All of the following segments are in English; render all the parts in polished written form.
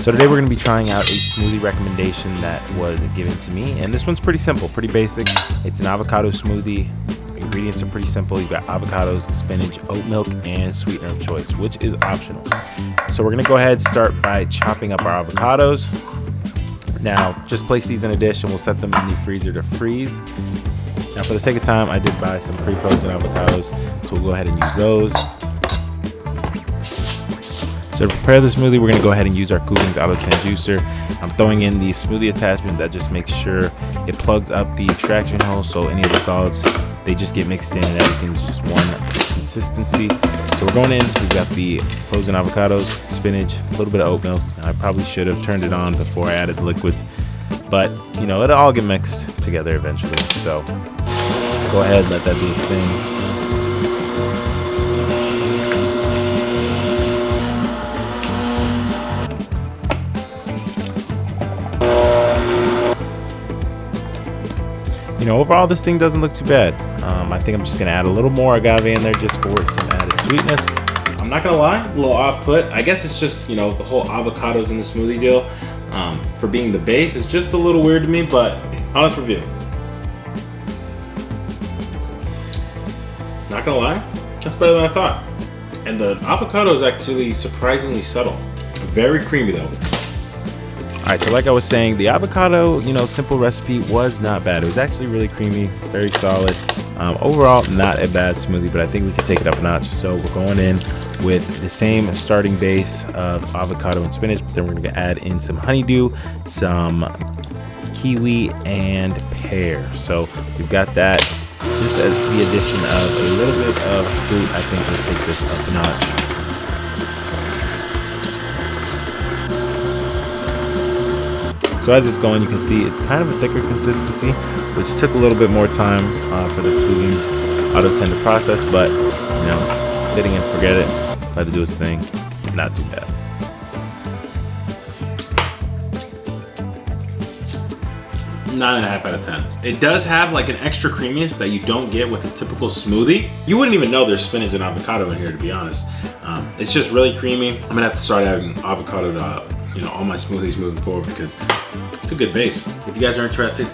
So today we're going to be trying out a smoothie recommendation that was given to me, and this one's pretty simple, pretty basic. It's an avocado smoothie. Ingredients are pretty simple. You've got avocados, spinach, oat milk, and sweetener of choice, which is optional. So we're going to go ahead and start by chopping up our avocados. Now just place these in a dish and we'll set them in the freezer to freeze. Now for the sake of time, I did buy some pre-frozen avocados, so we'll go ahead and use those. So to prepare the smoothie, we're going to go ahead and use our Kuvings Auto 10 juicer. I'm throwing in the smoothie attachment that just makes sure it plugs up the extraction hole, so any of the solids, they just get mixed in and everything's just one consistency. So we're going in, we've got the frozen avocados, spinach, a little bit of oat milk. I probably should have turned it on before I added the liquids, but you know, it'll all get mixed together eventually. So go ahead, let that do its thing. You know, overall this thing doesn't look too bad. I think I'm just gonna add a little more agave in there just for some added sweetness. I'm not gonna lie, a little off put. I guess it's just, you know, the whole avocados in the smoothie deal. For being the base, it's just a little weird to me, but honest review. Not gonna lie, that's better than I thought. And the avocado is actually surprisingly subtle. Very creamy though. All right, so like I was saying, the avocado, you know, simple recipe was not bad. It was actually really creamy, very solid. Overall, not a bad smoothie, but I think we could take it up a notch. So we're going in with the same starting base of avocado and spinach, but then we're gonna add in some honeydew, some kiwi, and pear. So we've got that. Just the addition of a little bit of fruit, I think will take this up a notch. So as it's going, you can see it's kind of a thicker consistency, which took a little bit more time for the Kuvings Auto 10 to process, but you know, sitting and forget it, let it do its thing, not too bad. Nine and a half out of 10. It does have like an extra creaminess that you don't get with a typical smoothie. You wouldn't even know there's spinach and avocado in here, to be honest. It's just really creamy. I'm gonna have to start adding avocado to you know, all my smoothies moving forward because it's a good base. If you guys are interested,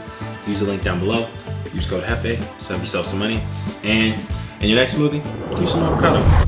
use the link down below. Use code HEFE, save yourself some money, and in your next smoothie, use some avocado.